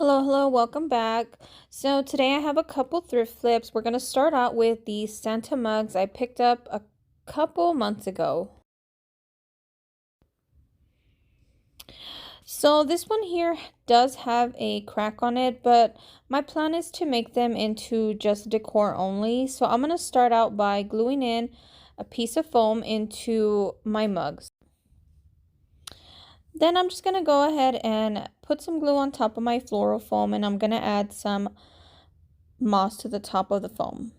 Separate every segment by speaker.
Speaker 1: Hello, welcome back. So today I have a couple thrift flips. We're going to start out with the Santa mugs I picked up a couple months ago. So this one here does have a crack on it, but my plan is to make them into just decor only. So I'm going to start out by gluing in a piece of foam into my mugs. Then I'm just going to go ahead and put some glue on top of my floral foam, and I'm going to add some moss to the top of the foam.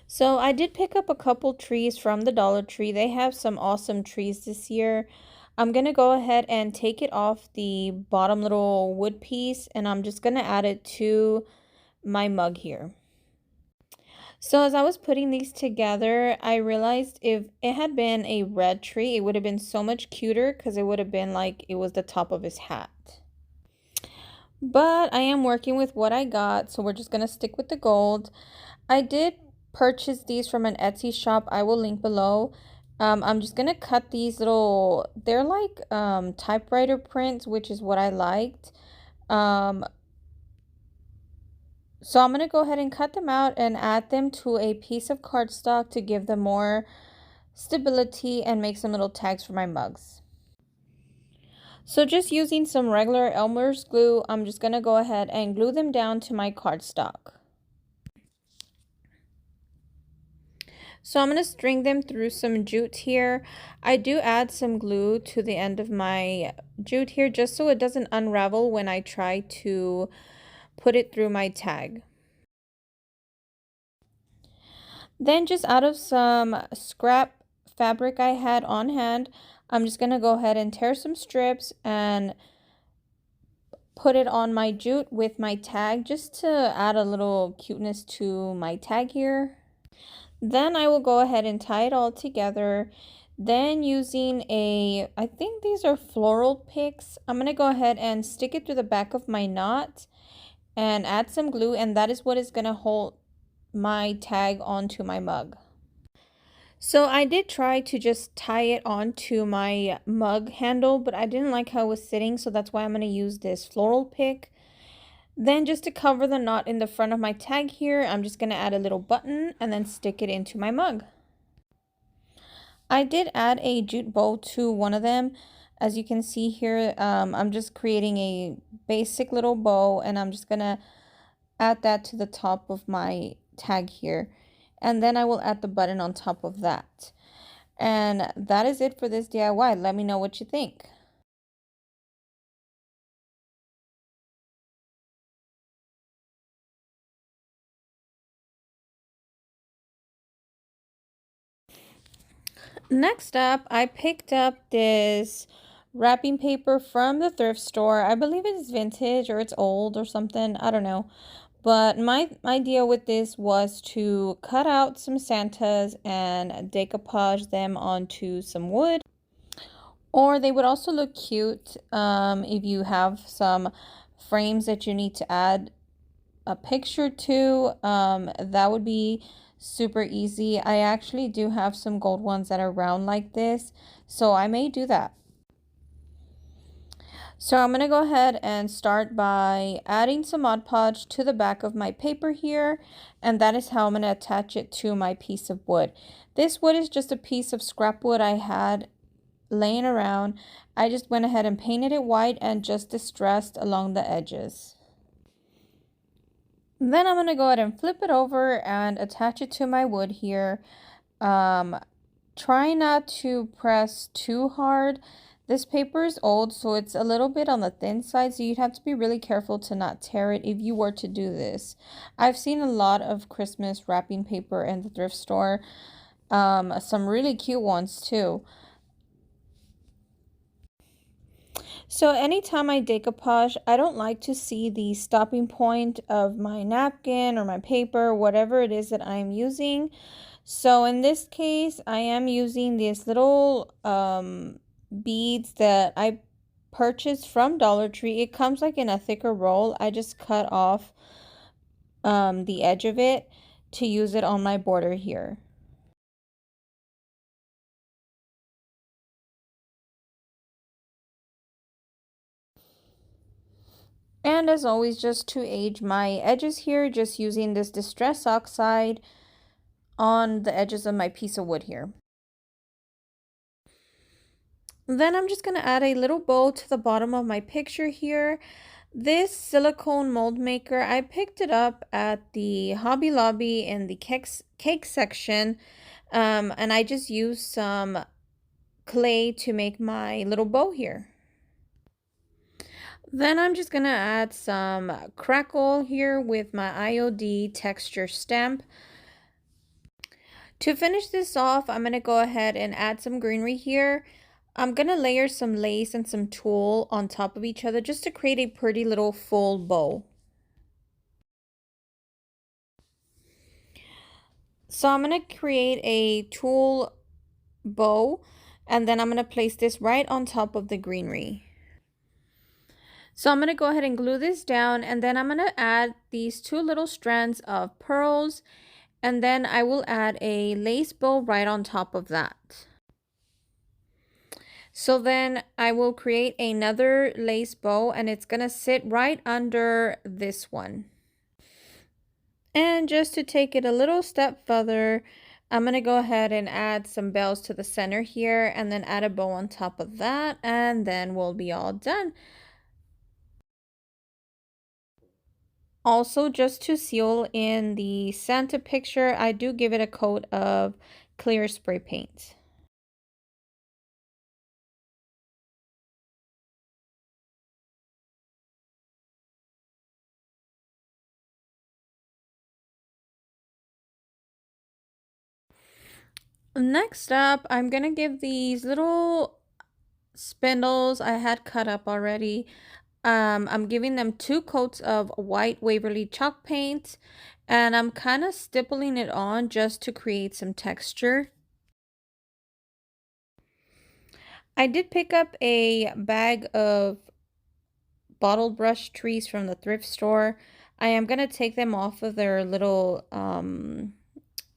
Speaker 1: So I did pick up a couple trees from the Dollar Tree. They have some awesome trees this year. I'm going to go ahead and take it off the bottom little wood piece, and I'm just going to add it to my mug here. So as I was putting these together, I realized if it had been a red tree, it would have been so much cuter because it would have been like it was the top of his hat. But I am working with what I got, so we're just going to stick with the gold. I did purchase these from an Etsy shop. I will link below. I'm just going to cut these little, they're like typewriter prints, which is what I liked. So I'm going to go ahead and cut them out and add them to a piece of cardstock to give them more stability and make some little tags for my mugs. So just using some regular Elmer's glue, I'm just going to go ahead and glue them down to my cardstock. So I'm going to string them through some jute here. I do add some glue to the end of my jute here just so it doesn't unravel when I try to put it through my tag. Then just out of some scrap fabric I had on hand, I'm just going to go ahead and tear some strips and put it on my jute with my tag just to add a little cuteness to my tag here. Then I will go ahead and tie it all together. Then using I think these are floral picks, I'm going to go ahead and stick it through the back of my knot and add some glue, and that is what is going to hold my tag onto my mug. So I did try to just tie it onto my mug handle, but I didn't like how it was sitting, so that's why I'm going to use this floral pick. Then just to cover the knot in the front of my tag here, I'm just going to add a little button and then stick it into my mug. I did add a jute bow to one of them. As you can see here, I'm just creating a basic little bow, and I'm just going to add that to the top of my tag here. And then I will add the button on top of that. And that is it for this DIY. Let me know what you think. Next up, I picked up this wrapping paper from the thrift store. I believe it's vintage or it's old or something. I don't know. But my idea with this was to cut out some Santas and decoupage them onto some wood. Or they would also look cute if you have some frames that you need to add a picture to. That would be super easy. I actually do have some gold ones that are round like this, so I may do that. So I'm going to go ahead and start by adding some Mod Podge to the back of my paper here, and that is how I'm going to attach it to my piece of wood. This wood is just a piece of scrap wood I had laying around. I just went ahead and painted it white and just distressed along the edges. Then I'm going to go ahead and flip it over and attach it to my wood here. Try not to press too hard. This paper is old, so it's a little bit on the thin side, so you'd have to be really careful to not tear it if you were to do this. I've seen a lot of Christmas wrapping paper in the thrift store, some really cute ones too. So anytime I decoupage, I don't like to see the stopping point of my napkin or my paper, whatever it is that I'm using. So in this case, I am using these little beads that I purchased from Dollar Tree. It comes like in a thicker roll. I just cut off the edge of it to use it on my border here. And as always, just to age my edges here, just using this Distress Oxide on the edges of my piece of wood here. Then I'm just going to add a little bow to the bottom of my picture here. This silicone mold maker, I picked it up at the Hobby Lobby in the cake section. And I just used some clay to make my little bow here. Then I'm just going to add some crackle here with my IOD texture stamp. To finish this off, I'm going to go ahead and add some greenery here. I'm going to layer some lace and some tulle on top of each other just to create a pretty little full bow. So I'm going to create a tulle bow, and then I'm going to place this right on top of the greenery. So I'm going to go ahead and glue this down, and then I'm going to add these two little strands of pearls, and then I will add a lace bow right on top of that. So then I will create another lace bow, and it's going to sit right under this one. And just to take it a little step further, I'm going to go ahead and add some bells to the center here, and then add a bow on top of that, and then we'll be all done. Also, just to seal in the Santa picture, I do give it a coat of clear spray paint. Next up, I'm going to give these little spindles I had cut up already. I'm giving them 2 coats of white Waverly chalk paint, and I'm kind of stippling it on just to create some texture. I did pick up a bag of bottle brush trees from the thrift store. I am going to take them off of their little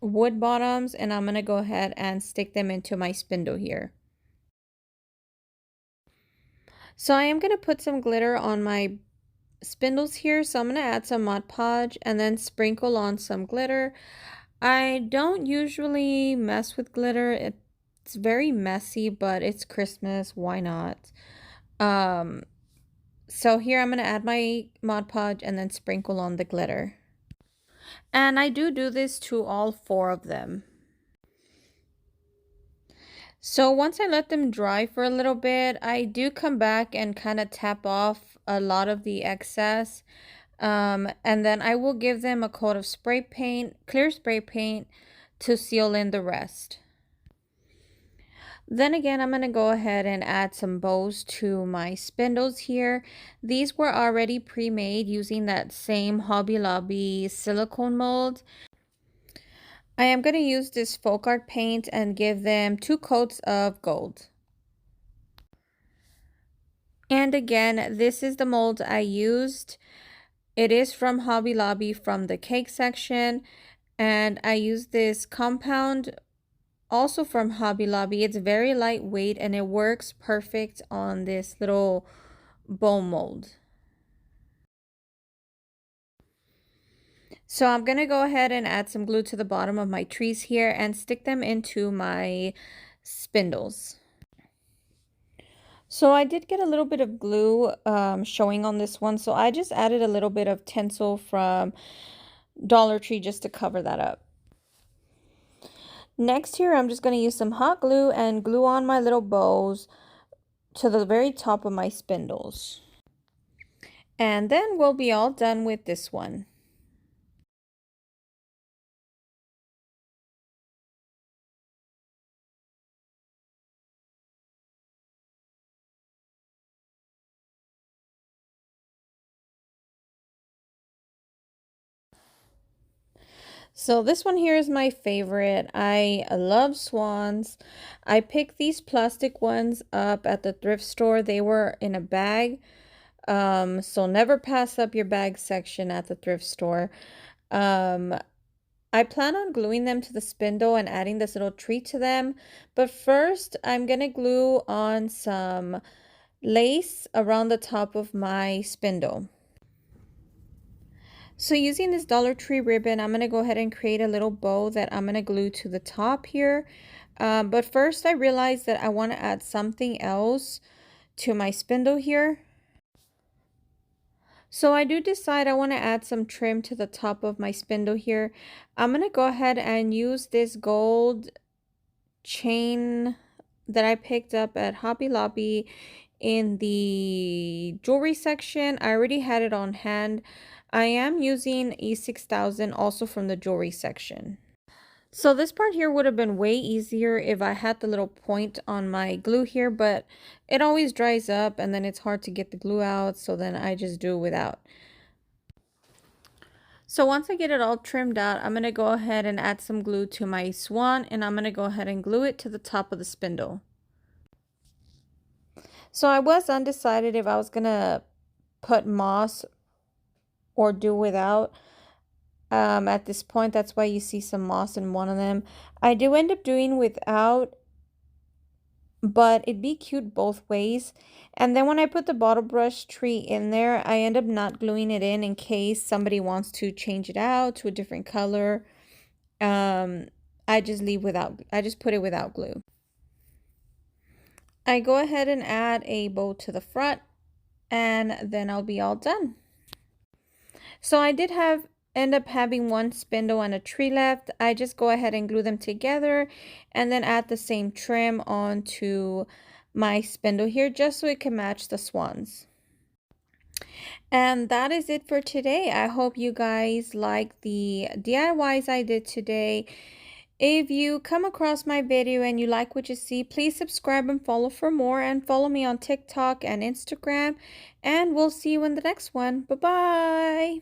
Speaker 1: wood bottoms, and I'm going to go ahead and stick them into my spindle here. So I am going to put some glitter on my spindles here. So I'm going to add some Mod Podge and then sprinkle on some glitter. I don't usually mess with glitter. It's very messy, but it's Christmas. Why not? So here I'm going to add my Mod Podge and then sprinkle on the glitter. And I do this to all 4 of them. So once I let them dry for a little bit, I do come back and kind of tap off a lot of the excess. And then I will give them a coat of spray paint, clear spray paint, to seal in the rest. Then again, I'm going to go ahead and add some bows to my spindles here. These were already pre-made using that same Hobby Lobby silicone mold. I am going to use this folk art paint and give them 2 coats of gold. And again, this is the mold I used. It is from Hobby Lobby from the cake section. And I used this compound also from Hobby Lobby. It's very lightweight and it works perfect on this little bow mold. So I'm going to go ahead and add some glue to the bottom of my trees here and stick them into my spindles. So I did get a little bit of glue showing on this one. So I just added a little bit of tinsel from Dollar Tree just to cover that up. Next here, I'm just going to use some hot glue and glue on my little bows to the very top of my spindles. And then we'll be all done with this one. So this one here is my favorite. I love swans. I picked these plastic ones up at the thrift store. They were in a bag. So never pass up your bag section at the thrift store. I plan on gluing them to the spindle and adding this little tree to them. But first, I'm going to glue on some lace around the top of my spindle. So using this Dollar Tree ribbon, I'm going to go ahead and create a little bow that I'm going to glue to the top here. But first I realized that I want to add something else to my spindle here. So I do decide I want to add some trim to the top of my spindle here. I'm going to go ahead and use this gold chain that I picked up at Hobby Lobby in the jewelry section. I already had it on hand. I am using E6000 also from the jewelry section. So this part here would have been way easier if I had the little point on my glue here, but it always dries up and then it's hard to get the glue out, so then I just do it without. So once I get it all trimmed out, I'm going to go ahead and add some glue to my Swan, and I'm going to go ahead and glue it to the top of the spindle. So I was undecided if I was going to put moss or do without. At this point, that's why you see some moss in one of them. I do end up doing without, but it'd be cute both ways. And then when I put the bottle brush tree in there, I end up not gluing it in case somebody wants to change it out to a different color. I just put it without glue. I go ahead and add a bow to the front, and then I'll be all done. So I did end up having one spindle and a tree left. I just go ahead and glue them together and then add the same trim onto my spindle here just so it can match the swans. And that is it for today. I hope you guys like the DIYs I did today. If you come across my video and you like what you see, please subscribe and follow for more, and follow me on TikTok and Instagram, and we'll see you in the next one. Bye-bye.